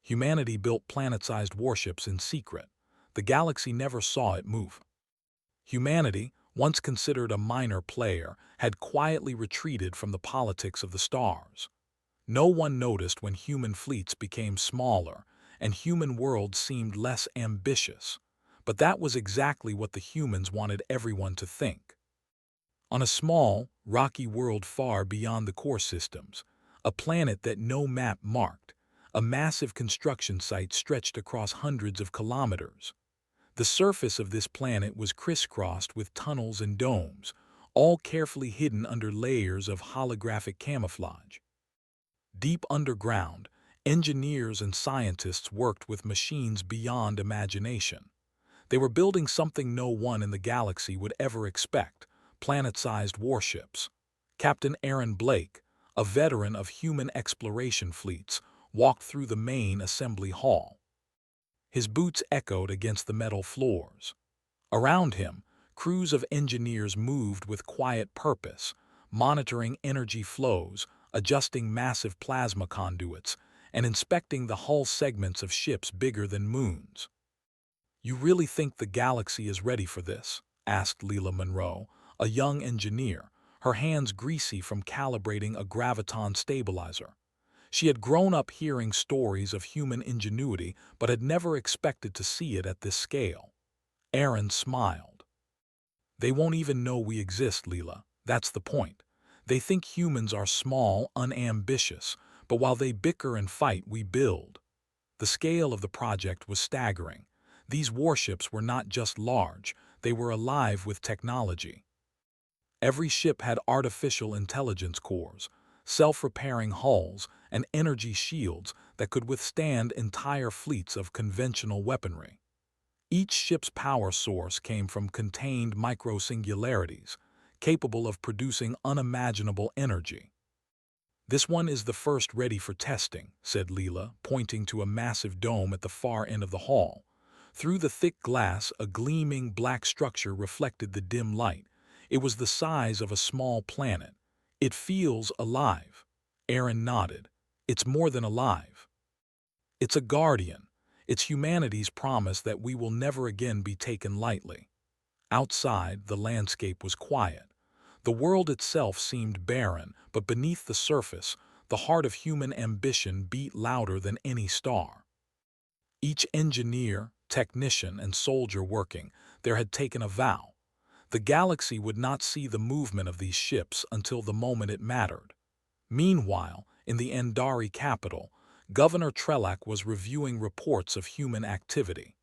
Humanity built planet-sized warships in secret. The galaxy never saw it move. Humanity, once considered a minor player, had quietly retreated from the politics of the stars. No one noticed when human fleets became smaller and human worlds seemed less ambitious. But that was exactly what the humans wanted everyone to think. On a small, rocky world far beyond the core systems, a planet that no map marked, a massive construction site stretched across hundreds of kilometers. The surface of this planet was crisscrossed with tunnels and domes, all carefully hidden under layers of holographic camouflage. Deep underground, engineers and scientists worked with machines beyond imagination. They were building something no one in the galaxy would ever expect: planet-sized warships. Captain Aaron Blake, a veteran of human exploration fleets, walked through the main assembly hall. His boots echoed against the metal floors. Around him, crews of engineers moved with quiet purpose, monitoring energy flows, adjusting massive plasma conduits, and inspecting the hull segments of ships bigger than moons. "You really think the galaxy is ready for this?" asked Leela Monroe, a young engineer, her hands greasy from calibrating a graviton stabilizer. She had grown up hearing stories of human ingenuity but had never expected to see it at this scale. Aaron smiled. "They won't even know we exist, Leela. That's the point. They think humans are small, unambitious, but while they bicker and fight, we build." The scale of the project was staggering. These warships were not just large, they were alive with technology. Every ship had artificial intelligence cores, self-repairing hulls, and energy shields that could withstand entire fleets of conventional weaponry. Each ship's power source came from contained microsingularities, capable of producing unimaginable energy. "This one is the first ready for testing," said Leela, pointing to a massive dome at the far end of the hall. Through the thick glass, a gleaming black structure reflected the dim light. It was the size of a small planet. "It feels alive." Aaron nodded. "It's more than alive. It's a guardian. It's humanity's promise that we will never again be taken lightly." Outside, the landscape was quiet. The world itself seemed barren, but beneath the surface, the heart of human ambition beat louder than any star. Each engineer, technician, and soldier working there had taken a vow. The galaxy would not see the movement of these ships until the moment it mattered. Meanwhile, in the Endari capital, Governor Trelak was reviewing reports of human activity.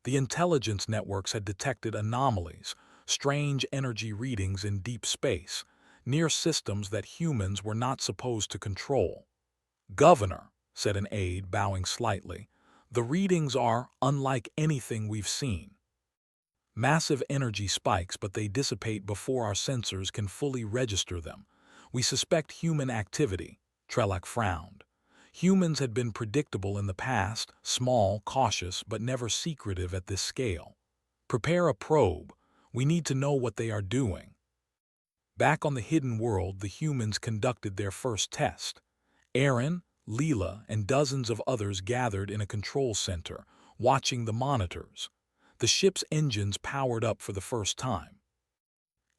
The intelligence networks had detected anomalies, strange energy readings in deep space, near systems that humans were not supposed to control. "Governor," said an aide, bowing slightly, "the readings are unlike anything we've seen. Massive energy spikes, but they dissipate before our sensors can fully register them. We suspect human activity." Trelak frowned. Humans had been predictable in the past, small, cautious, but never secretive at this scale. "Prepare a probe. We need to know what they are doing." Back on the hidden world, the humans conducted their first test. Aaron, Leela, and dozens of others gathered in a control center, watching the monitors. The ship's engines powered up for the first time.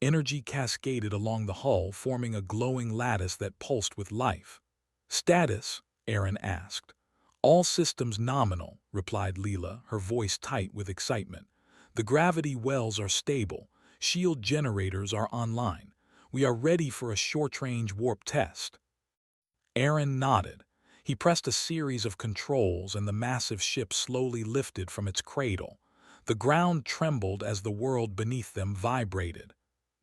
Energy cascaded along the hull, forming a glowing lattice that pulsed with life. "Status?" Aaron asked. "All systems nominal," replied Leela, her voice tight with excitement. "The gravity wells are stable. Shield generators are online. We are ready for a short-range warp test." Aaron nodded. He pressed a series of controls and the massive ship slowly lifted from its cradle. The ground trembled as the world beneath them vibrated.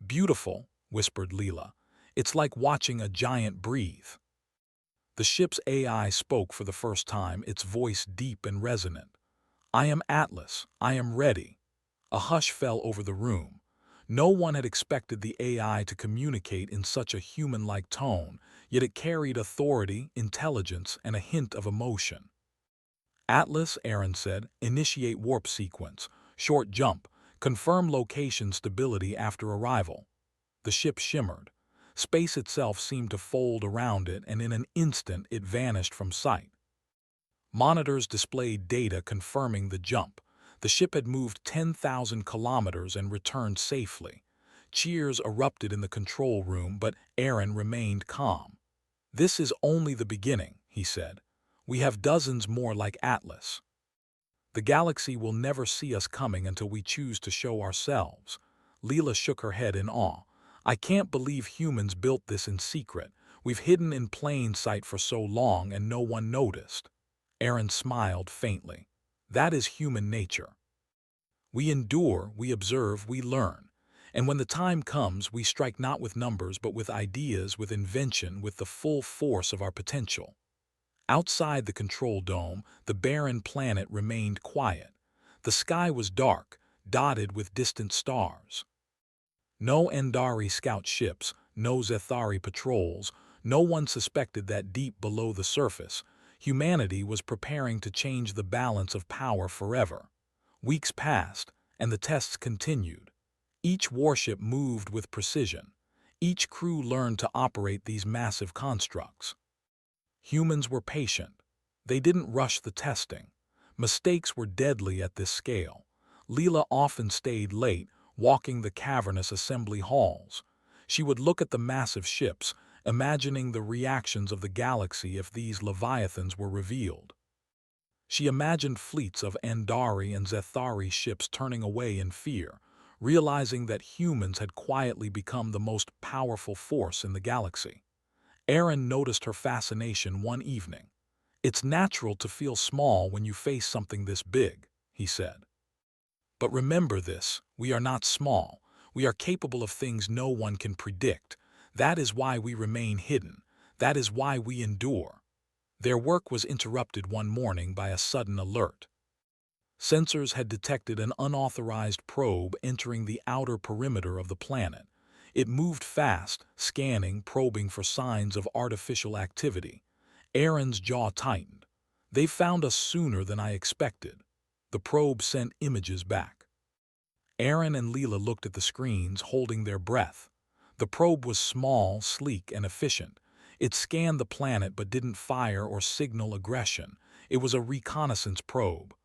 "Beautiful," whispered Leela. "It's like watching a giant breathe." The ship's AI spoke for the first time, its voice deep and resonant. "I am Atlas. I am ready." A hush fell over the room. No one had expected the AI to communicate in such a human-like tone, yet it carried authority, intelligence, and a hint of emotion. "Atlas," Aaron said, "initiate warp sequence. Short jump. Confirm location stability after arrival." The ship shimmered. Space itself seemed to fold around it, and in an instant it vanished from sight. Monitors displayed data confirming the jump. The ship had moved 10,000 kilometers and returned safely. Cheers erupted in the control room, but Aaron remained calm. "This is only the beginning," he said. "We have dozens more like Atlas. The galaxy will never see us coming until we choose to show ourselves." Leela shook her head in awe. "I can't believe humans built this in secret. We've hidden in plain sight for so long and no one noticed." Aaron smiled faintly. "That is human nature. We endure, we observe, we learn. And when the time comes, we strike not with numbers but with ideas, with invention, with the full force of our potential." Outside the control dome, the barren planet remained quiet. The sky was dark, dotted with distant stars. No Endari scout ships, no Zethari patrols. No one suspected that deep below the surface, humanity was preparing to change the balance of power forever. Weeks passed, and the tests continued. Each warship moved with precision. Each crew learned to operate these massive constructs. Humans were patient. They didn't rush the testing. Mistakes were deadly at this scale. Leela often stayed late, walking the cavernous assembly halls. She would look at the massive ships, imagining the reactions of the galaxy if these leviathans were revealed. She imagined fleets of Endari and Zethari ships turning away in fear, realizing that humans had quietly become the most powerful force in the galaxy. Aaron noticed her fascination one evening. "It's natural to feel small when you face something this big," he said. "But remember this, we are not small. We are capable of things no one can predict. That is why we remain hidden. That is why we endure." Their work was interrupted one morning by a sudden alert. Sensors had detected an unauthorized probe entering the outer perimeter of the planet. It moved fast, scanning, probing for signs of artificial activity. Aaron's jaw tightened. "They found us sooner than I expected." The probe sent images back. Aaron and Leela looked at the screens, holding their breath. The probe was small, sleek, and efficient. It scanned the planet but didn't fire or signal aggression. It was a reconnaissance probe.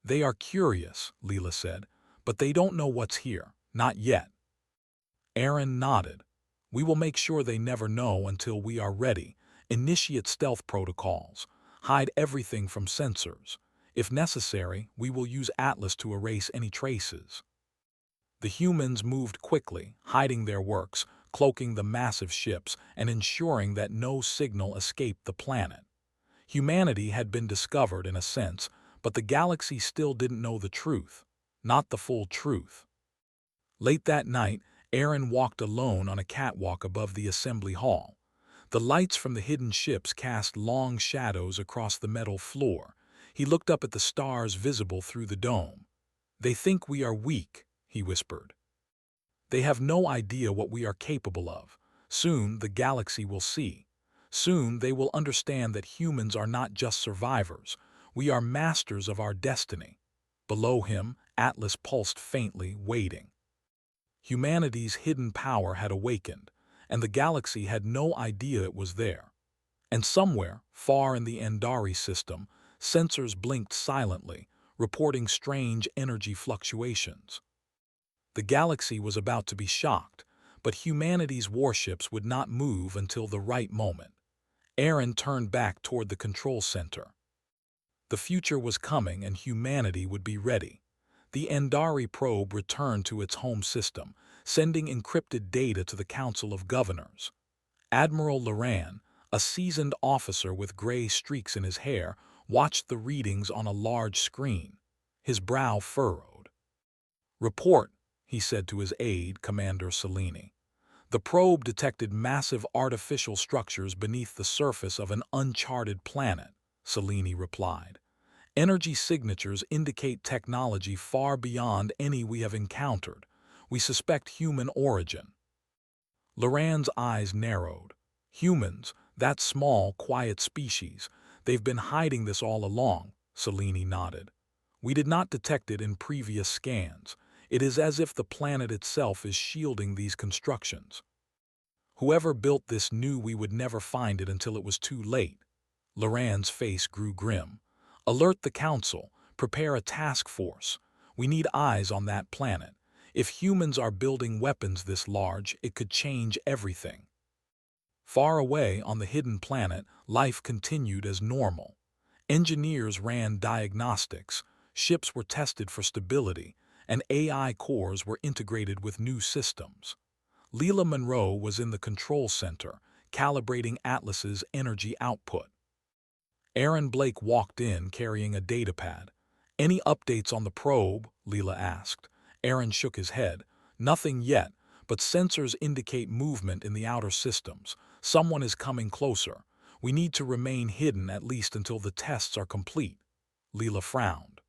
"They are curious," Leela said, "but they don't know what's here. Not yet." Aaron nodded. "We will make sure they never know until we are ready. Initiate stealth protocols. Hide everything from sensors. If necessary, we will use Atlas to erase any traces." The humans moved quickly, hiding their works, cloaking the massive ships, and ensuring that no signal escaped the planet. Humanity had been discovered in a sense, but the galaxy still didn't know the truth. Not the full truth. Late that night, Aaron walked alone on a catwalk above the assembly hall. The lights from the hidden ships cast long shadows across the metal floor. He looked up at the stars visible through the dome. "They think we are weak," he whispered. "They have no idea what we are capable of. Soon the galaxy will see. Soon they will understand that humans are not just survivors. We are masters of our destiny." Below him, Atlas pulsed faintly, waiting. Humanity's hidden power had awakened, and the galaxy had no idea it was there. And somewhere, far in the Endari system, sensors blinked silently, reporting strange energy fluctuations. The galaxy was about to be shocked, but humanity's warships would not move until the right moment. Aaron turned back toward the control center. The future was coming and humanity would be ready. The Endari probe returned to its home system, sending encrypted data to the Council of Governors. Admiral Loran, a seasoned officer with gray streaks in his hair, watched the readings on a large screen. His brow furrowed. "Report," he said to his aide, Commander Cellini. "The probe detected massive artificial structures beneath the surface of an uncharted planet," Cellini replied. "Energy signatures indicate technology far beyond any we have encountered. We suspect human origin." Loran's eyes narrowed. "Humans, that small, quiet species. They've been hiding this all along," Cellini nodded. "We did not detect it in previous scans. It is as if the planet itself is shielding these constructions. Whoever built this knew we would never find it until it was too late." Loran's face grew grim. Alert the Council. Prepare a task force. We need eyes on that planet. If humans are building weapons this large, it could change everything. Far away on the hidden planet, life continued as normal. Engineers ran diagnostics, ships were tested for stability, and AI cores were integrated with new systems. Leela Monroe was in the control center, calibrating Atlas's energy output. Aaron Blake walked in carrying a datapad. "Any updates on the probe?" Leela asked. Aaron shook his head. "Nothing yet, but sensors indicate movement in the outer systems. Someone is coming closer. We need to remain hidden at least until the tests are complete." Leela frowned.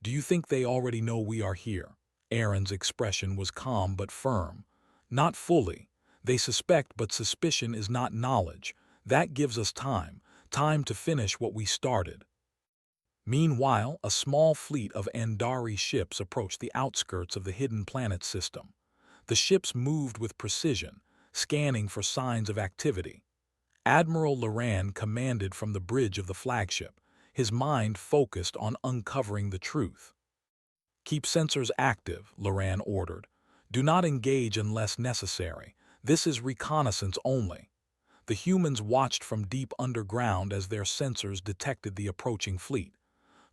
"Do you think they already know we are here?" Aaron's expression was calm but firm. "Not fully. They suspect, but suspicion is not knowledge. That gives us time to finish what we started." Meanwhile, a small fleet of Andari ships approached the outskirts of the hidden planet system. The ships moved with precision, scanning for signs of activity. Admiral Loran commanded from the bridge of the flagship, his mind focused on uncovering the truth. "Keep sensors active," Loran ordered. "Do not engage unless necessary. This is reconnaissance only." The humans watched from deep underground as their sensors detected the approaching fleet.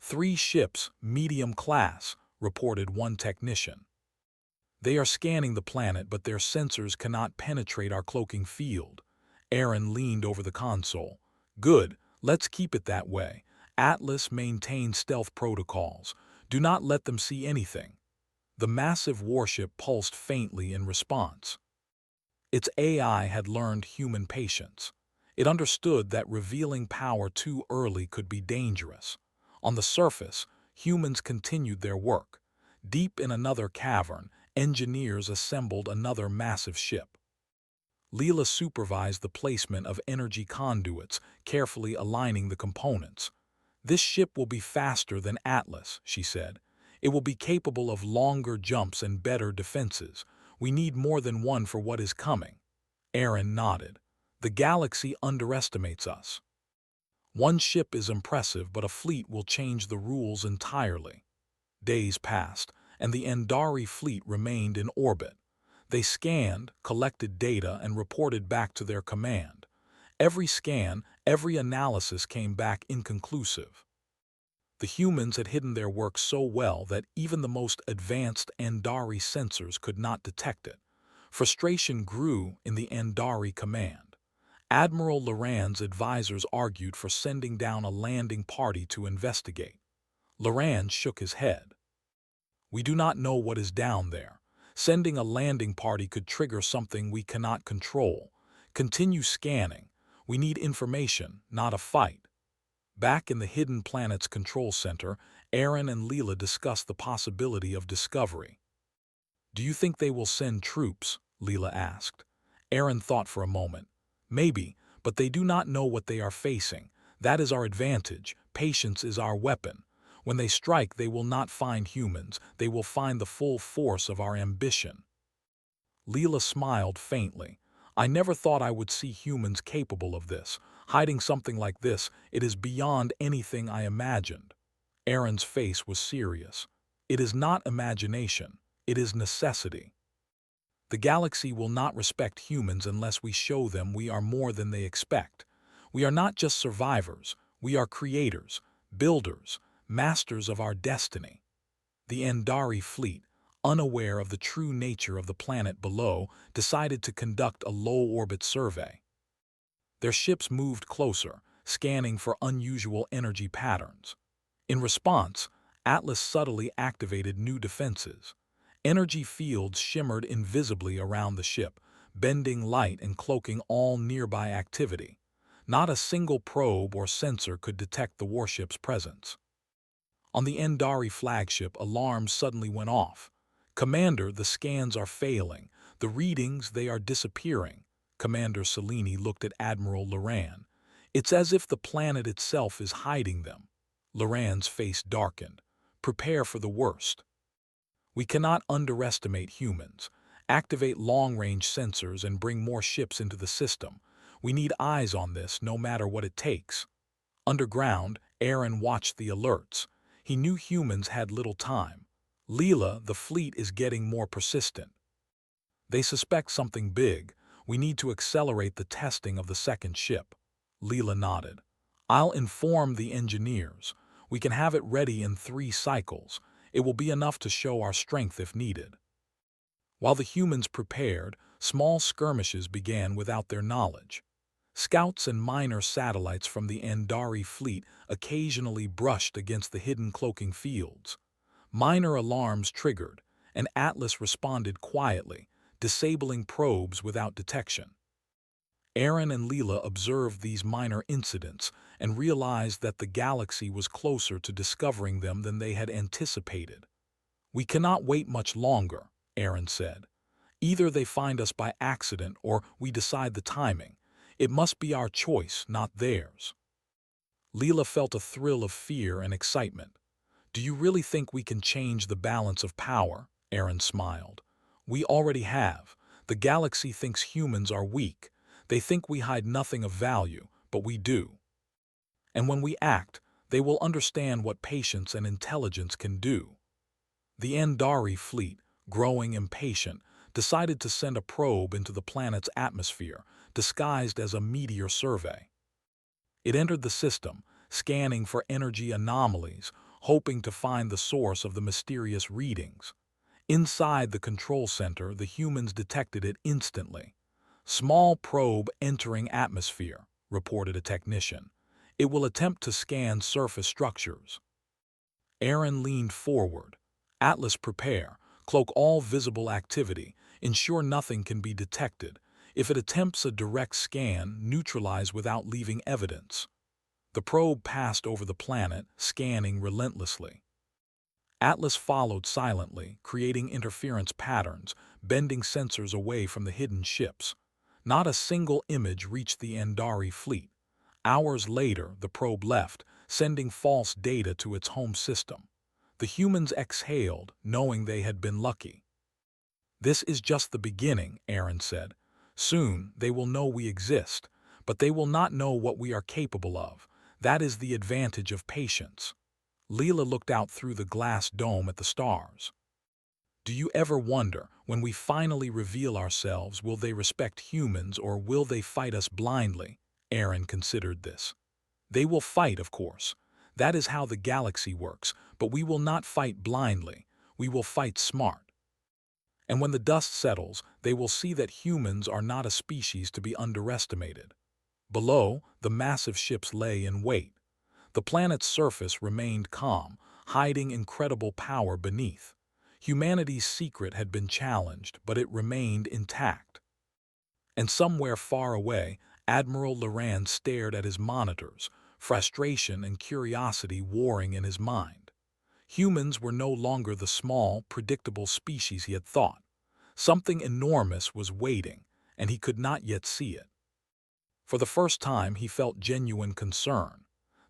"3 ships, medium class," reported one technician. "They are scanning the planet, but their sensors cannot penetrate our cloaking field." Aaron leaned over the console. "Good, let's keep it that way. Atlas maintains stealth protocols. Do not let them see anything." The massive warship pulsed faintly in response. Its AI had learned human patience. It understood that revealing power too early could be dangerous. On the surface, humans continued their work. Deep in another cavern, engineers assembled another massive ship. Leela supervised the placement of energy conduits, carefully aligning the components. "This ship will be faster than Atlas," she said. "It will be capable of longer jumps and better defenses. We need more than one for what is coming." Aaron nodded. "The galaxy underestimates us. One ship is impressive, but a fleet will change the rules entirely." Days passed, and the Andari fleet remained in orbit. They scanned, collected data, and reported back to their command. Every scan, every analysis came back inconclusive. The humans had hidden their work so well that even the most advanced Andari sensors could not detect it. Frustration grew in the Andari command. Admiral Loran's advisors argued for sending down a landing party to investigate. Loran shook his head. "We do not know what is down there. Sending a landing party could trigger something we cannot control. Continue scanning. We need information, not a fight." Back in the hidden planet's control center, Aaron and Leela discussed the possibility of discovery. "Do you think they will send troops?" Leela asked. Aaron thought for a moment. "Maybe, but they do not know what they are facing. That is our advantage. Patience is our weapon. When they strike, they will not find humans. They will find the full force of our ambition." Leela smiled faintly. "I never thought I would see humans capable of this. Hiding something like this, it is beyond anything I imagined." Aaron's face was serious. "It is not imagination. It is necessity. The galaxy will not respect humans unless we show them we are more than they expect. We are not just survivors. We are creators, builders, masters of our destiny." The Andari fleet, unaware of the true nature of the planet below, decided to conduct a low-orbit survey. Their ships moved closer, scanning for unusual energy patterns. In response, Atlas subtly activated new defenses. Energy fields shimmered invisibly around the ship, bending light and cloaking all nearby activity. Not a single probe or sensor could detect the warship's presence. On the Andari flagship, alarms suddenly went off. "Commander, the scans are failing. The readings, they are disappearing." Commander Cellini looked at Admiral Loran. "It's as if the planet itself is hiding them." Loran's face darkened. "Prepare for the worst. We cannot underestimate humans. Activate long-range sensors and bring more ships into the system. We need eyes on this, no matter what it takes." Underground, Aaron watched the alerts. He knew humans had little time. Leela, the fleet is getting more persistent. They suspect something big. We need to accelerate the testing of the second ship. Leela nodded. I'll inform the engineers. We can have it ready in 3 cycles. It will be enough to show our strength if needed. While the humans prepared, small skirmishes began without their knowledge. Scouts and minor satellites from the Andari fleet occasionally brushed against the hidden cloaking fields. Minor alarms triggered, and Atlas responded quietly, disabling probes without detection. Aaron and Leela observed these minor incidents and realized that the galaxy was closer to discovering them than they had anticipated. We cannot wait much longer, Aaron said. Either they find us by accident or we decide the timing. It must be our choice, not theirs. Leela felt a thrill of fear and excitement. Do you really think we can change the balance of power? Aaron smiled. We already have. The galaxy thinks humans are weak. They think we hide nothing of value, but we do. And when we act, they will understand what patience and intelligence can do. The Andari fleet, growing impatient, decided to send a probe into the planet's atmosphere, disguised as a meteor survey. It entered the system, scanning for energy anomalies, hoping to find the source of the mysterious readings. Inside the control center, the humans detected it instantly. Small probe entering atmosphere, reported a technician. It will attempt to scan surface structures. Aaron leaned forward. Atlas, prepare. Cloak all visible activity. Ensure nothing can be detected. If it attempts a direct scan, neutralize without leaving evidence. The probe passed over the planet, scanning relentlessly. Atlas followed silently, creating interference patterns, bending sensors away from the hidden ships. Not a single image reached the Andari fleet. Hours later, the probe left, sending false data to its home system. The humans exhaled, knowing they had been lucky. This is just the beginning, Aaron said. Soon, they will know we exist, but they will not know what we are capable of. That is the advantage of patience. Leela looked out through the glass dome at the stars. Do you ever wonder, when we finally reveal ourselves, will they respect humans or will they fight us blindly? Aaron considered this. They will fight, of course. That is how the galaxy works, but we will not fight blindly. We will fight smart. And when the dust settles, they will see that humans are not a species to be underestimated. Below, the massive ships lay in wait. The planet's surface remained calm, hiding incredible power beneath. Humanity's secret had been challenged, but it remained intact. And somewhere far away, Admiral Loran stared at his monitors, frustration and curiosity warring in his mind. Humans were no longer the small, predictable species he had thought. Something enormous was waiting, and he could not yet see it. For the first time, he felt genuine concern.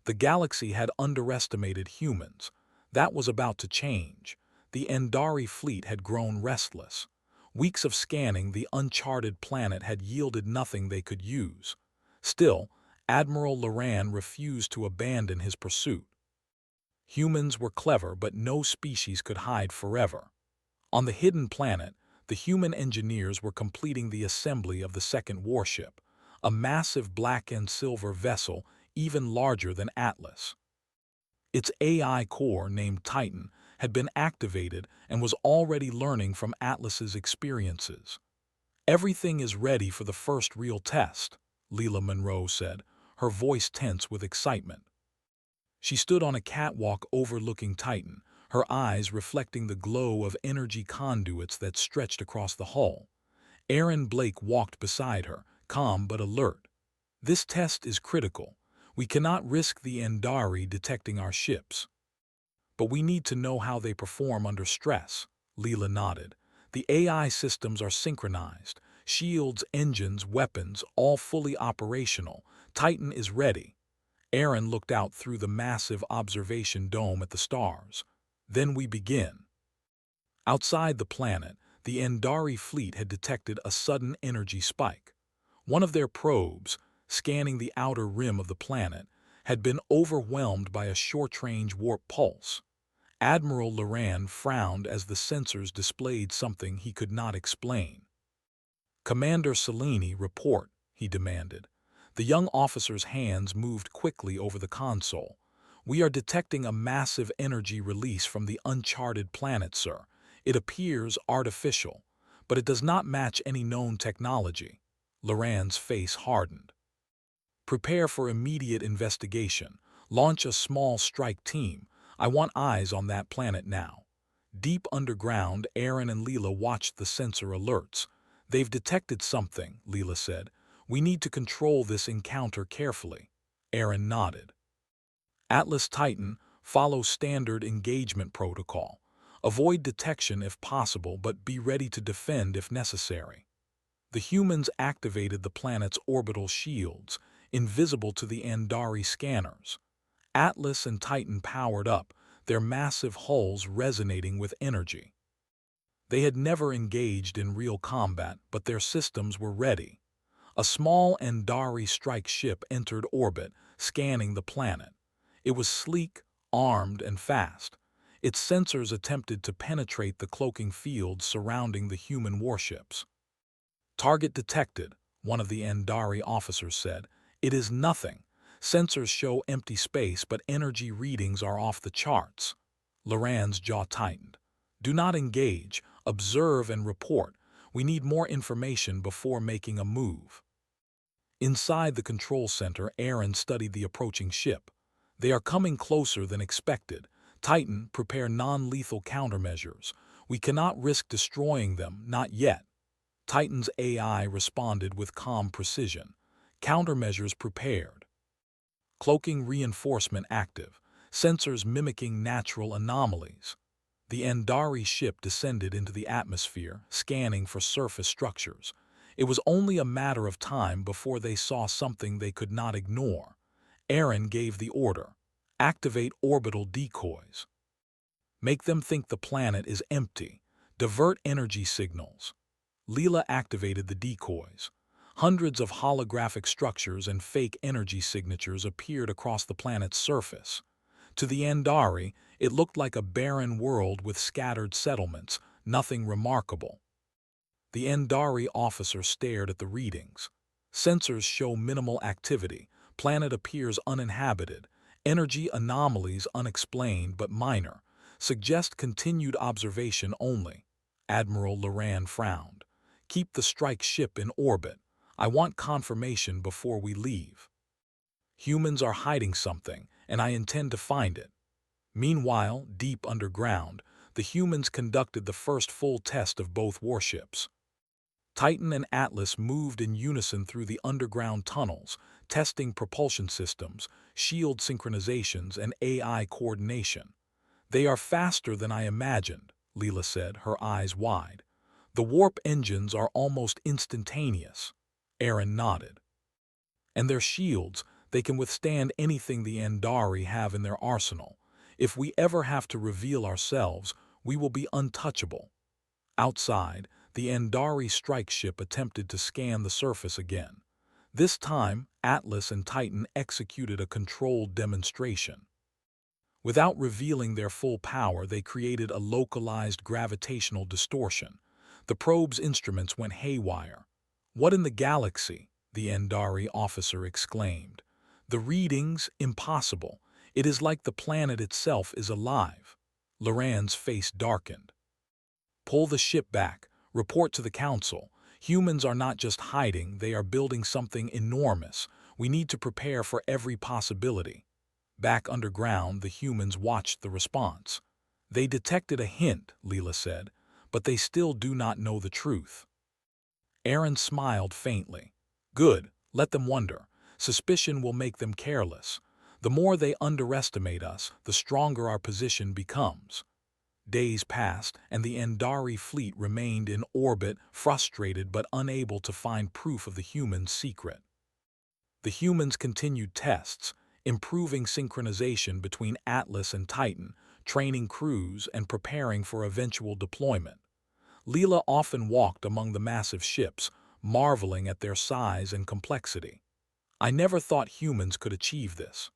The galaxy had underestimated humans. That was about to change. The Andari fleet had grown restless. Weeks of scanning the uncharted planet had yielded nothing they could use. Still, Admiral Loran refused to abandon his pursuit. Humans were clever, but no species could hide forever. On the hidden planet, the human engineers were completing the assembly of the second warship, a massive black and silver vessel even larger than Atlas. Its AI core, named Titan, had been activated and was already learning from Atlas's experiences. Everything is ready for the first real test, Leela Monroe said, her voice tense with excitement. She stood on a catwalk overlooking Titan, her eyes reflecting the glow of energy conduits that stretched across the hull. Aaron Blake walked beside her, calm but alert. This test is critical. We cannot risk the Andari detecting our ships. But we need to know how they perform under stress, Leela nodded. The AI systems are synchronized. Shields, engines, weapons, all fully operational. Titan is ready. Aaron looked out through the massive observation dome at the stars. Then we begin. Outside the planet, the Andari fleet had detected a sudden energy spike. One of their probes, scanning the outer rim of the planet, had been overwhelmed by a short-range warp pulse. Admiral Loran frowned as the sensors displayed something he could not explain. "Commander Cellini, report," he demanded. The young officer's hands moved quickly over the console. "We are detecting a massive energy release from the uncharted planet, sir. It appears artificial, but it does not match any known technology." Loran's face hardened. "Prepare for immediate investigation. Launch a small strike team. I want eyes on that planet now." Deep underground, Aaron and Leela watched the sensor alerts. "They've detected something," Leela said. "We need to control this encounter carefully." Aaron nodded. "Atlas Titan, follow standard engagement protocol. Avoid detection if possible, but be ready to defend if necessary." The humans activated the planet's orbital shields, invisible to the Andari scanners. Atlas and Titan powered up, their massive hulls resonating with energy. They had never engaged in real combat, but their systems were ready. A small Andari strike ship entered orbit, scanning the planet. It was sleek, armed, and fast. Its sensors attempted to penetrate the cloaking fields surrounding the human warships. "Target detected," one of the Andari officers said. "It is nothing. Sensors show empty space, but energy readings are off the charts." Loran's jaw tightened. "Do not engage. Observe and report. We need more information before making a move." Inside the control center, Aaron studied the approaching ship. "They are coming closer than expected. Titan, prepare non-lethal countermeasures. We cannot risk destroying them, not yet." Titan's AI responded with calm precision. "Countermeasures prepared. Cloaking reinforcement active. Sensors mimicking natural anomalies." The Andari ship descended into the atmosphere, scanning for surface structures. It was only a matter of time before they saw something they could not ignore. Aaron gave the order. "Activate orbital decoys. Make them think the planet is empty. Divert energy signals." Leela activated the decoys. Hundreds of holographic structures and fake energy signatures appeared across the planet's surface. To the Andari, it looked like a barren world with scattered settlements, nothing remarkable. The Andari officer stared at the readings. "Sensors show minimal activity. Planet appears uninhabited. Energy anomalies unexplained but minor. Suggest continued observation only." Admiral Loran frowned. "Keep the strike ship in orbit. I want confirmation before we leave. Humans are hiding something, and I intend to find it." Meanwhile, deep underground, the humans conducted the first full test of both warships. Titan and Atlas moved in unison through the underground tunnels, testing propulsion systems, shield synchronizations, and AI coordination. "They are faster than I imagined," Leela said, her eyes wide. "The warp engines are almost instantaneous." Aaron nodded. "And their shields, they can withstand anything the Andari have in their arsenal. If we ever have to reveal ourselves, we will be untouchable." Outside, the Andari strike ship attempted to scan the surface again. This time, Atlas and Titan executed a controlled demonstration. Without revealing their full power, they created a localized gravitational distortion. The probe's instruments went haywire. "What in the galaxy?" the Andari officer exclaimed. "The readings, impossible. It is like the planet itself is alive." Loran's face darkened. "Pull the ship back. Report to the council. Humans are not just hiding, they are building something enormous. We need to prepare for every possibility." Back underground, the humans watched the response. "They detected a hint," Leela said, "but they still do not know the truth." Aaron smiled faintly. "Good, let them wonder. Suspicion will make them careless. The more they underestimate us, the stronger our position becomes." Days passed, and the Andari fleet remained in orbit, frustrated but unable to find proof of the humans' secret. The humans continued tests, improving synchronization between Atlas and Titan, training crews, and preparing for eventual deployment. Leela often walked among the massive ships, marveling at their size and complexity. "I never thought humans could achieve this."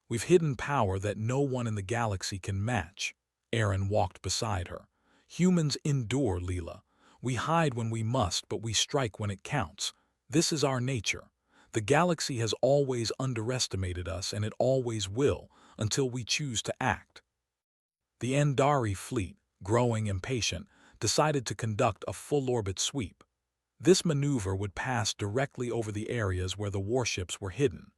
We've hidden power that no one in the galaxy can match. Aaron walked beside her. Humans endure, Leela. We hide when we must, but we strike when it counts. This is our nature. The galaxy has always underestimated us, and it always will, until we choose to act. The Andari fleet, growing impatient, decided to conduct a full-orbit sweep. This maneuver would pass directly over the areas where the warships were hidden.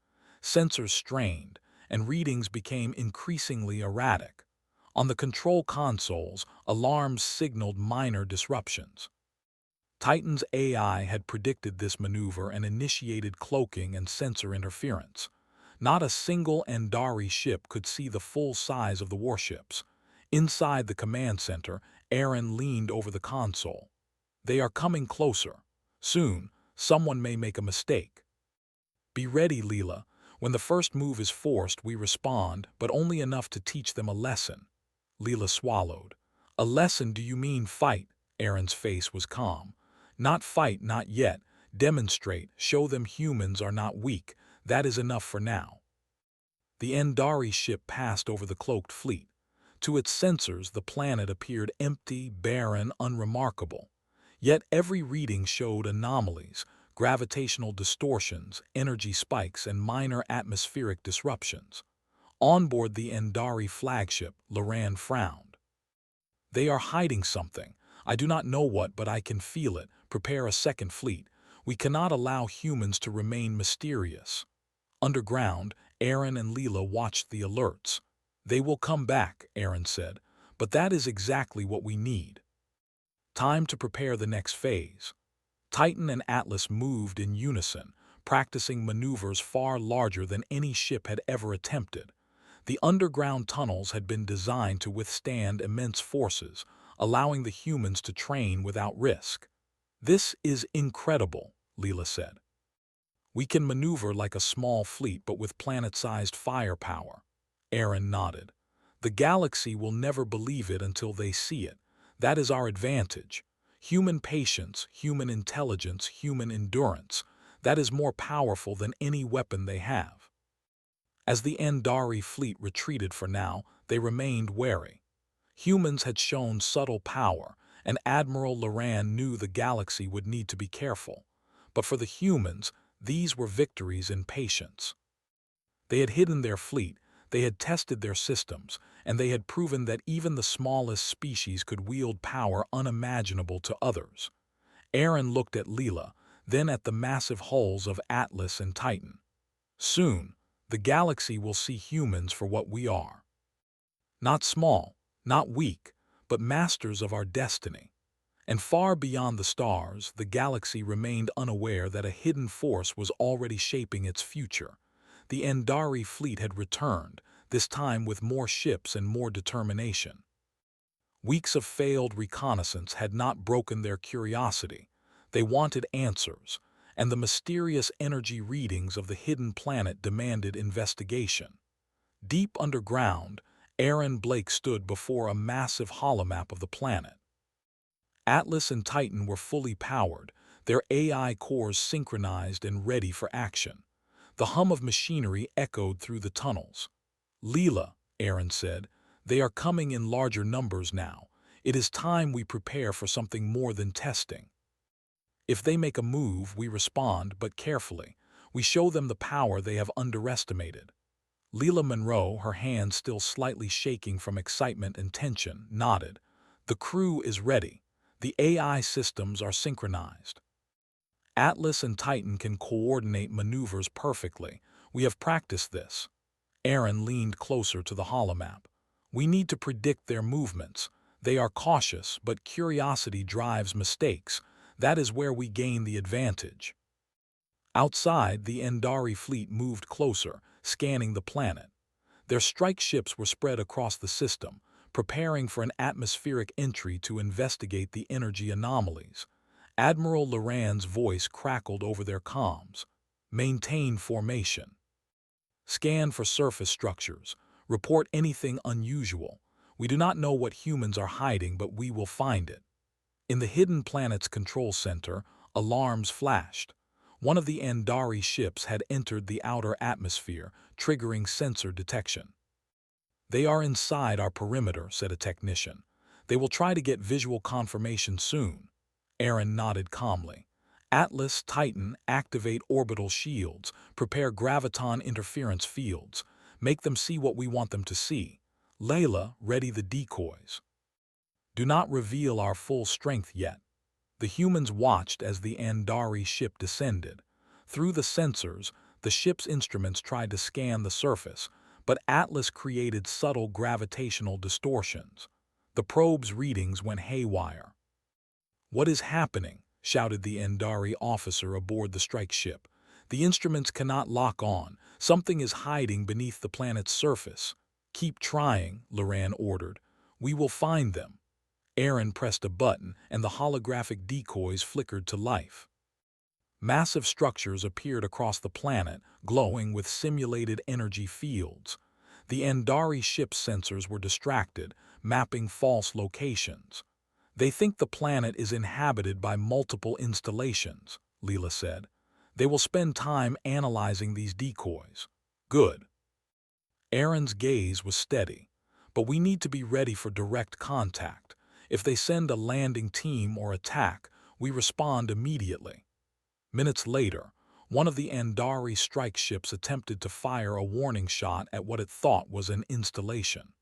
Sensors strained, and readings became increasingly erratic. On the control consoles, alarms signaled minor disruptions. Titan's AI had predicted this maneuver and initiated cloaking and sensor interference. Not a single Andari ship could see the full size of the warships. Inside the command center, Aaron leaned over the console. They are coming closer. Soon, someone may make a mistake. Be ready, Leela. When the first move is forced, we respond, but only enough to teach them a lesson. Leela swallowed. A lesson, do you mean fight? Aaron's face was calm. Not fight, not yet. Demonstrate, show them humans are not weak. That is enough for now. The Andari ship passed over the cloaked fleet. To its sensors, the planet appeared empty, barren, unremarkable. Yet every reading showed anomalies, gravitational distortions, energy spikes, and minor atmospheric disruptions. On board the Andari flagship, Loran frowned. They are hiding something. I do not know what, but I can feel it. Prepare a second fleet. We cannot allow humans to remain mysterious. Underground, Aaron and Leela watched the alerts. They will come back, Aaron said, but that is exactly what we need. Time to prepare the next phase. Titan and Atlas moved in unison, practicing maneuvers far larger than any ship had ever attempted. The underground tunnels had been designed to withstand immense forces, allowing the humans to train without risk. This is incredible, Leela said. We can maneuver like a small fleet but with planet-sized firepower. Aaron nodded. The galaxy will never believe it until they see it. That is our advantage. Human patience, human intelligence, human endurance. That is more powerful than any weapon they have. As the Andari fleet retreated for now, they remained wary. Humans had shown subtle power, and Admiral Loran knew the galaxy would need to be careful. But for the humans, these were victories in patience. They had hidden their fleet, they had tested their systems, and they had proven that even the smallest species could wield power unimaginable to others. Aaron looked at Leela, then at the massive hulls of Atlas and Titan. Soon, the galaxy will see humans for what we are. Not small, not weak, but masters of our destiny. And far beyond the stars, the galaxy remained unaware that a hidden force was already shaping its future. The Andari fleet had returned, this time with more ships and more determination. Weeks of failed reconnaissance had not broken their curiosity. They wanted answers, and the mysterious energy readings of the hidden planet demanded investigation. Deep underground, Aaron Blake stood before a massive holomap of the planet. Atlas and Titan were fully powered, their AI cores synchronized and ready for action. The hum of machinery echoed through the tunnels. Leela, Aaron said, they are coming in larger numbers now. It is time we prepare for something more than testing. If they make a move, we respond, but carefully. We show them the power they have underestimated. Leela Monroe, her hands still slightly shaking from excitement and tension, nodded. The crew is ready. The AI systems are synchronized. Atlas and Titan can coordinate maneuvers perfectly. We have practiced this. Aaron leaned closer to the holomap. We need to predict their movements. They are cautious, but curiosity drives mistakes. That is where we gain the advantage. Outside, the Andari fleet moved closer, scanning the planet. Their strike ships were spread across the system, preparing for an atmospheric entry to investigate the energy anomalies. Admiral Loran's voice crackled over their comms. Maintain formation. Scan for surface structures. Report anything unusual. We do not know what humans are hiding, but we will find it. In the hidden planet's control center, alarms flashed. One of the Andari ships had entered the outer atmosphere, triggering sensor detection. "They are inside our perimeter," said a technician. "They will try to get visual confirmation soon." Aaron nodded calmly. "Atlas, Titan, activate orbital shields, prepare graviton interference fields, make them see what we want them to see. Layla, ready the decoys. Do not reveal our full strength yet." The humans watched as the Andari ship descended. Through the sensors, the ship's instruments tried to scan the surface, but Atlas created subtle gravitational distortions. The probe's readings went haywire. "What is happening?" shouted the Andari officer aboard the strike ship. "The instruments cannot lock on. Something is hiding beneath the planet's surface." "Keep trying," Loran ordered. "We will find them." Aaron pressed a button, and the holographic decoys flickered to life. Massive structures appeared across the planet, glowing with simulated energy fields. The Andari ship's sensors were distracted, mapping false locations. "They think the planet is inhabited by multiple installations," Leela said. "They will spend time analyzing these decoys." "Good." Aaron's gaze was steady. "But we need to be ready for direct contact. If they send a landing team or attack, we respond immediately." Minutes later, one of the Andari strike ships attempted to fire a warning shot at what it thought was an installation.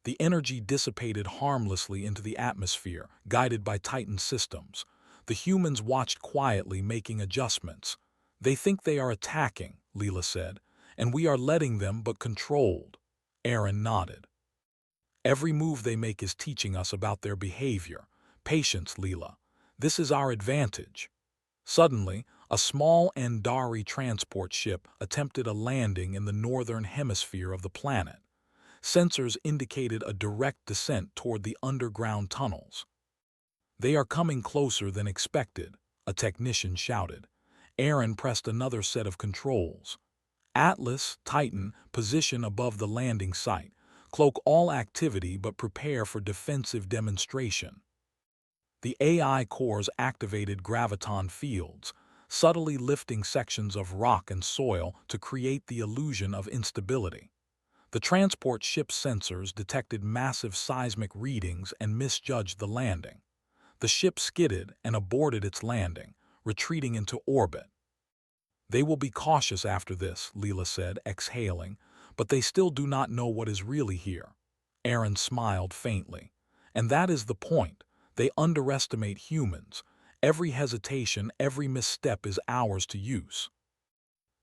The energy dissipated harmlessly into the atmosphere, guided by Titan systems. The humans watched quietly, making adjustments. "They think they are attacking," Leela said, "and we are letting them, but controlled." Aaron nodded. "Every move they make is teaching us about their behavior. Patience, Leela. This is our advantage." Suddenly, a small Andari transport ship attempted a landing in the northern hemisphere of the planet. Sensors indicated a direct descent toward the underground tunnels. "They are coming closer than expected," a technician shouted. Aaron pressed another set of controls. "Atlas, Titan, position above the landing site. Cloak all activity but prepare for defensive demonstration." The AI cores activated graviton fields, subtly lifting sections of rock and soil to create the illusion of instability. The transport ship's sensors detected massive seismic readings and misjudged the landing. The ship skidded and aborted its landing, retreating into orbit. "They will be cautious after this," Leela said, exhaling, "but they still do not know what is really here." Aaron smiled faintly. "And that is the point. They underestimate humans. Every hesitation, every misstep is ours to use."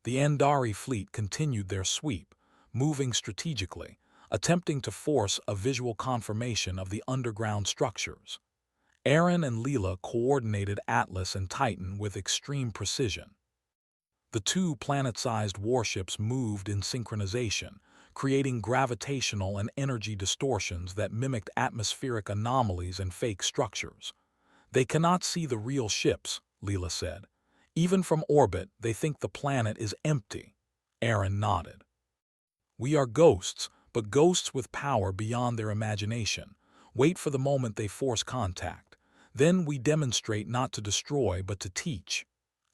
The Andari fleet continued their sweep, moving strategically, attempting to force a visual confirmation of the underground structures. Aaron and Leela coordinated Atlas and Titan with extreme precision. The two planet-sized warships moved in synchronization, creating gravitational and energy distortions that mimicked atmospheric anomalies and fake structures. "They cannot see the real ships," Leela said. "Even from orbit, they think the planet is empty." Aaron nodded. "We are ghosts, but ghosts with power beyond their imagination. Wait for the moment they force contact. Then we demonstrate not to destroy but to teach."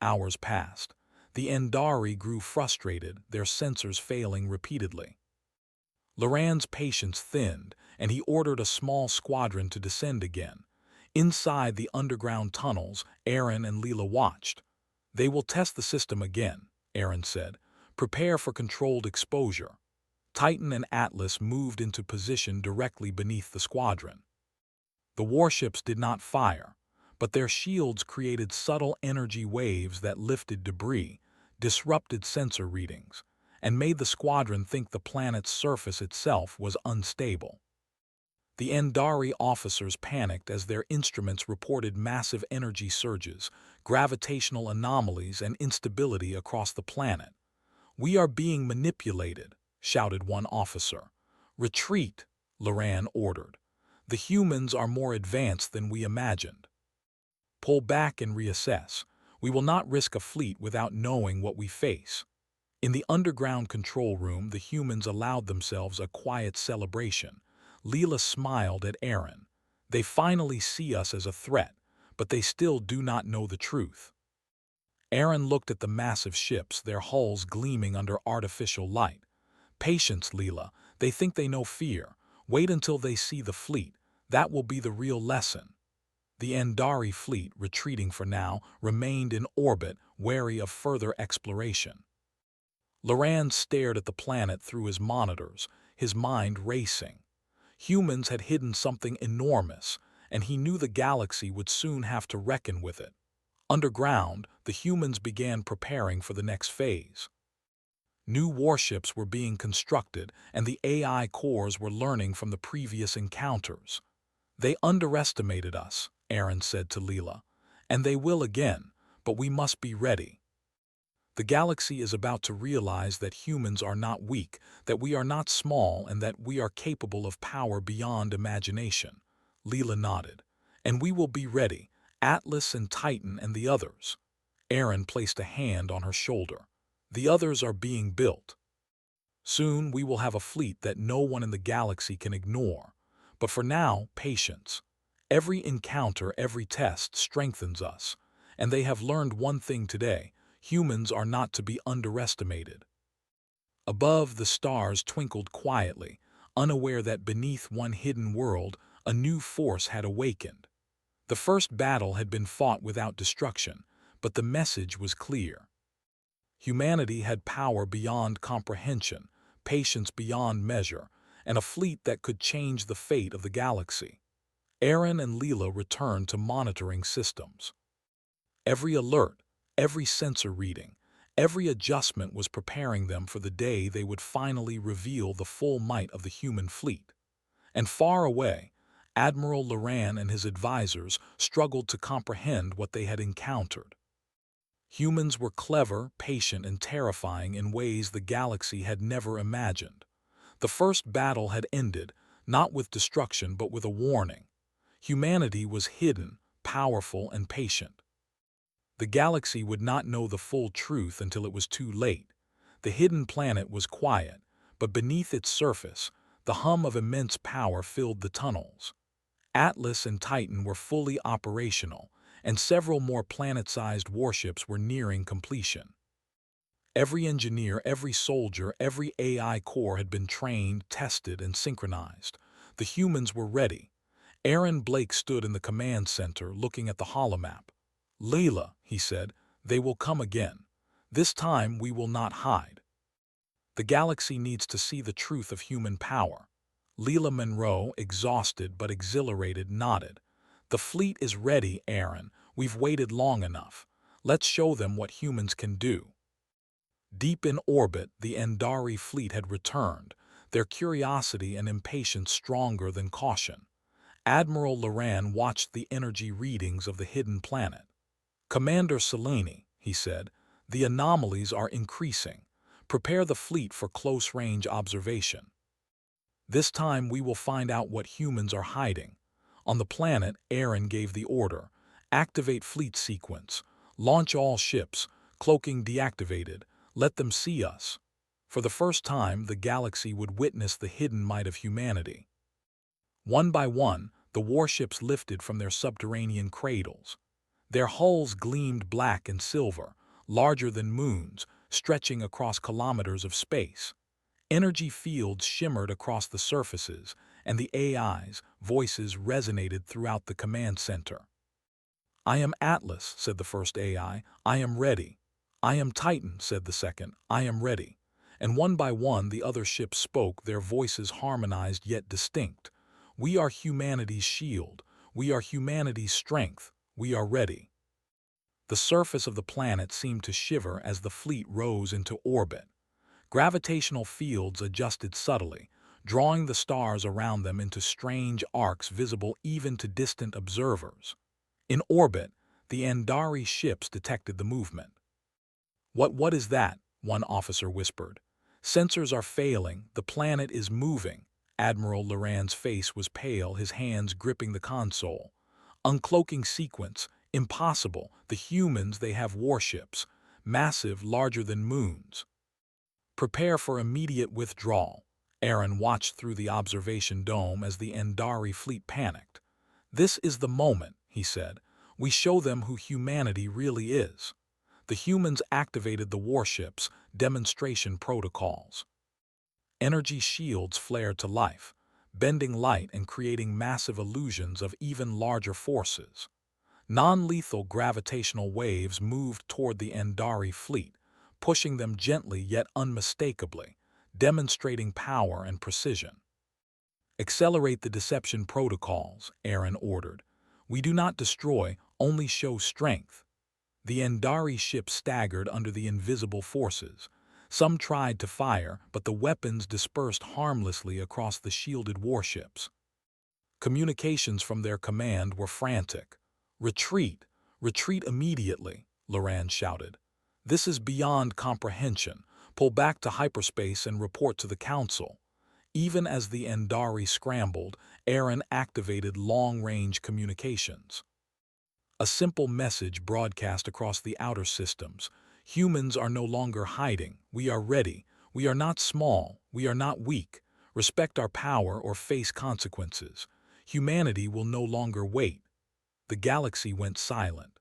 Hours passed. The Andari grew frustrated, their sensors failing repeatedly. Loran's patience thinned, and he ordered a small squadron to descend again. Inside the underground tunnels, Aaron and Leela watched. "They will test the system again," Aaron said. "Prepare for controlled exposure." Titan and Atlas moved into position directly beneath the squadron. The warships did not fire, but their shields created subtle energy waves that lifted debris, disrupted sensor readings, and made the squadron think the planet's surface itself was unstable. The Andari officers panicked as their instruments reported massive energy surges, gravitational anomalies, and instability across the planet. "We are being manipulated," shouted one officer. "Retreat," Loran ordered. "The humans are more advanced than we imagined. Pull back and reassess. We will not risk a fleet without knowing what we face." In the underground control room, the humans allowed themselves a quiet celebration. Leela smiled at Aaron. "They finally see us as a threat, but they still do not know the truth." Aaron looked at the massive ships, their hulls gleaming under artificial light. Patience, Leela. They think they know fear. Wait until they see the fleet. That will be the real lesson. The Andari fleet, retreating for now, remained in orbit, wary of further exploration. Loran stared at the planet through his monitors, his mind racing. Humans had hidden something enormous, and he knew the galaxy would soon have to reckon with it. Underground, the humans began preparing for the next phase. New warships were being constructed, and the AI cores were learning from the previous encounters. They underestimated us, Aaron said to Leela, and they will again, but we must be ready. The galaxy is about to realize that humans are not weak, that we are not small, and that we are capable of power beyond imagination. Leela nodded. And we will be ready, Atlas and Titan and the others. Aaron placed a hand on her shoulder. The others are being built. Soon we will have a fleet that no one in the galaxy can ignore. But for now, patience. Every encounter, every test strengthens us. And they have learned one thing today: humans are not to be underestimated. Above, the stars twinkled quietly, unaware that beneath one hidden world, a new force had awakened. The first battle had been fought without destruction, but the message was clear. Humanity had power beyond comprehension, patience beyond measure, and a fleet that could change the fate of the galaxy. Aaron and Leela returned to monitoring systems. Every alert, every sensor reading, every adjustment was preparing them for the day they would finally reveal the full might of the human fleet. And far away, Admiral Loran and his advisors struggled to comprehend what they had encountered. Humans were clever, patient, and terrifying in ways the galaxy had never imagined. The first battle had ended, not with destruction but with a warning. Humanity was hidden, powerful, and patient. The galaxy would not know the full truth until it was too late. The hidden planet was quiet, but beneath its surface, the hum of immense power filled the tunnels. Atlas and Titan were fully operational, and several more planet-sized warships were nearing completion. Every engineer, every soldier, every AI core had been trained, tested, and synchronized. The humans were ready. Aaron Blake stood in the command center looking at the holomap. "Leela," he said, "they will come again. This time we will not hide. The galaxy needs to see the truth of human power." Leela Monroe, exhausted but exhilarated, nodded. "The fleet is ready, Aaron. We've waited long enough. Let's show them what humans can do." Deep in orbit, the Andari fleet had returned, their curiosity and impatience stronger than caution. Admiral Loran watched the energy readings of the hidden planet. "Commander Selene," he said, "the anomalies are increasing. Prepare the fleet for close-range observation. This time we will find out what humans are hiding." On the planet, Aaron gave the order: "Activate fleet sequence. Launch all ships. Cloaking deactivated. Let them see us." For the first time, the galaxy would witness the hidden might of humanity. One by one, the warships lifted from their subterranean cradles. Their hulls gleamed black and silver, larger than moons, stretching across kilometers of space. Energy fields shimmered across the surfaces, and the AI's voices resonated throughout the command center. "I am Atlas," said the first AI. "I am ready." "I am Titan," said the second. "I am ready." And one by one the other ships spoke, their voices harmonized yet distinct. "We are humanity's shield. We are humanity's strength. We are ready." The surface of the planet seemed to shiver as the fleet rose into orbit. Gravitational fields adjusted subtly, drawing the stars around them into strange arcs visible even to distant observers. In orbit, the Andari ships detected the movement. What is that?" one officer whispered. "Sensors are failing. The planet is moving." Admiral Loran's face was pale, his hands gripping the console. "Uncloaking sequence. Impossible. The humans, they have warships. Massive, larger than moons. Prepare for immediate withdrawal." Aaron watched through the observation dome as the Andari fleet panicked. "This is the moment," he said. "We show them who humanity really is." The humans activated the warship's demonstration protocols. Energy shields flared to life, bending light and creating massive illusions of even larger forces. Non-lethal gravitational waves moved toward the Andari fleet, pushing them gently yet unmistakably, demonstrating power and precision. "Accelerate the deception protocols," Aaron ordered. "We do not destroy, only show strength." The Andari ship staggered under the invisible forces. Some tried to fire, but the weapons dispersed harmlessly across the shielded warships. Communications from their command were frantic. "Retreat! Retreat immediately!" Loran shouted. "This is beyond comprehension. Pull back to hyperspace and report to the Council." Even as the Andari scrambled, Aaron activated long-range communications. A simple message broadcast across the outer systems. "Humans are no longer hiding. We are ready. We are not small. We are not weak. Respect our power or face consequences. Humanity will no longer wait." The galaxy went silent.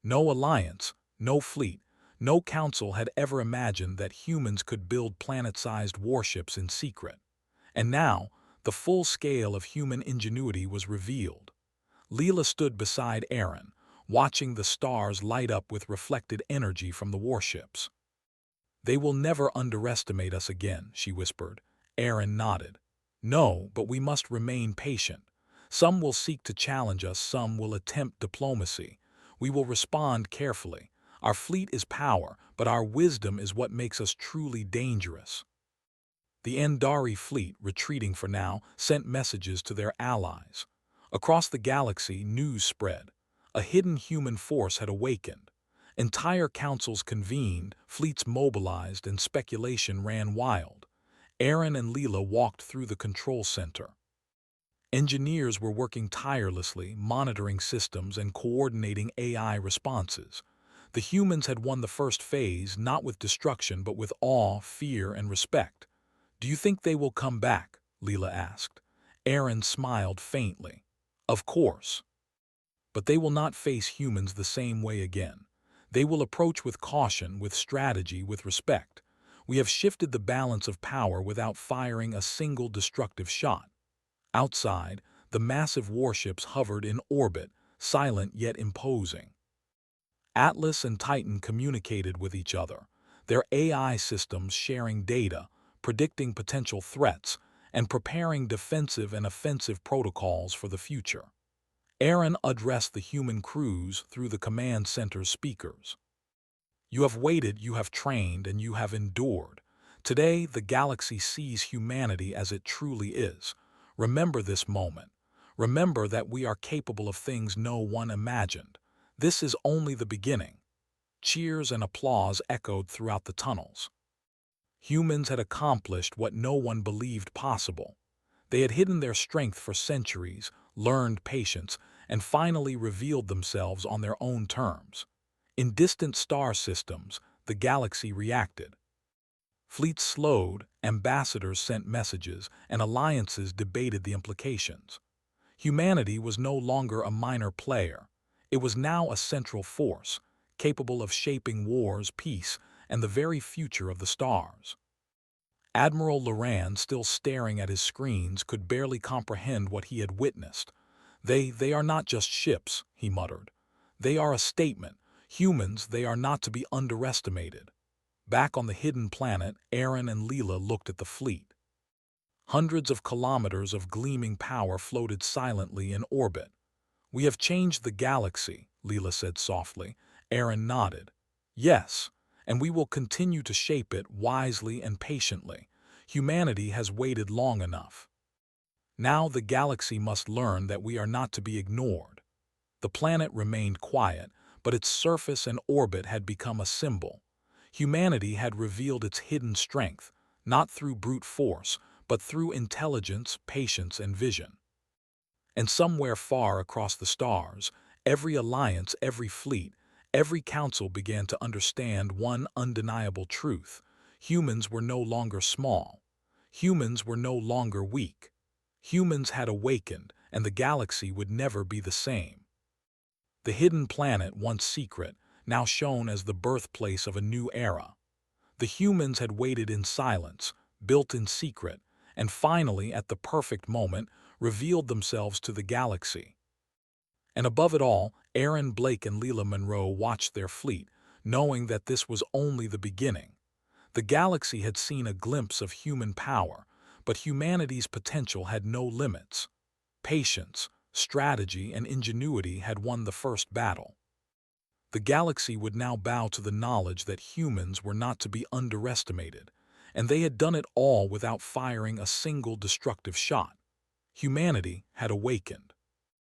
No alliance, no fleet, no council had ever imagined that humans could build planet-sized warships in secret. And now, the full scale of human ingenuity was revealed. Leela stood beside Aaron, watching the stars light up with reflected energy from the warships. "They will never underestimate us again," she whispered. Aaron nodded. "No, but we must remain patient. Some will seek to challenge us, some will attempt diplomacy. We will respond carefully. Our fleet is power, but our wisdom is what makes us truly dangerous." The Andari fleet, retreating for now, sent messages to their allies. Across the galaxy, news spread. A hidden human force had awakened. Entire councils convened, fleets mobilized, and speculation ran wild. Aaron and Leela walked through the control center. Engineers were working tirelessly, monitoring systems and coordinating AI responses. The humans had won the first phase, not with destruction but with awe, fear, and respect. "Do you think they will come back?" Leela asked. Aaron smiled faintly. "Of course. But they will not face humans the same way again. They will approach with caution, with strategy, with respect. We have shifted the balance of power without firing a single destructive shot." Outside, the massive warships hovered in orbit, silent yet imposing. Atlas and Titan communicated with each other, their AI systems sharing data, predicting potential threats, and preparing defensive and offensive protocols for the future. Aaron addressed the human crews through the command center's speakers. "You have waited, you have trained, and you have endured. Today, the galaxy sees humanity as it truly is. Remember this moment. Remember that we are capable of things no one imagined. This is only the beginning." Cheers and applause echoed throughout the tunnels. Humans had accomplished what no one believed possible. They had hidden their strength for centuries, learned patience, and finally revealed themselves on their own terms. In distant star systems, the galaxy reacted. Fleets slowed, ambassadors sent messages, and alliances debated the implications. Humanity was no longer a minor player. It was now a central force, capable of shaping wars, peace, and the very future of the stars. Admiral Loran, still staring at his screens, could barely comprehend what he had witnessed. They are not just ships," he muttered. "They are a statement. Humans, they are not to be underestimated." Back on the hidden planet, Aaron and Leela looked at the fleet. Hundreds of kilometers of gleaming power floated silently in orbit. "We have changed the galaxy," Leela said softly. Aaron nodded. "Yes, and we will continue to shape it wisely and patiently. Humanity has waited long enough. Now the galaxy must learn that we are not to be ignored." The planet remained quiet, but its surface and orbit had become a symbol. Humanity had revealed its hidden strength, not through brute force, but through intelligence, patience, and vision. And somewhere far across the stars, every alliance, every fleet, every council began to understand one undeniable truth. Humans were no longer small. Humans were no longer weak. Humans had awakened, and the galaxy would never be the same. The hidden planet, once secret, now shown as the birthplace of a new era. The humans had waited in silence, built in secret, and finally, at the perfect moment, revealed themselves to the galaxy. And above it all, Aaron Blake and Leela Monroe watched their fleet, knowing that this was only the beginning. The galaxy had seen a glimpse of human power, but humanity's potential had no limits. Patience, strategy, and ingenuity had won the first battle. The galaxy would now bow to the knowledge that humans were not to be underestimated, and they had done it all without firing a single destructive shot. Humanity had awakened.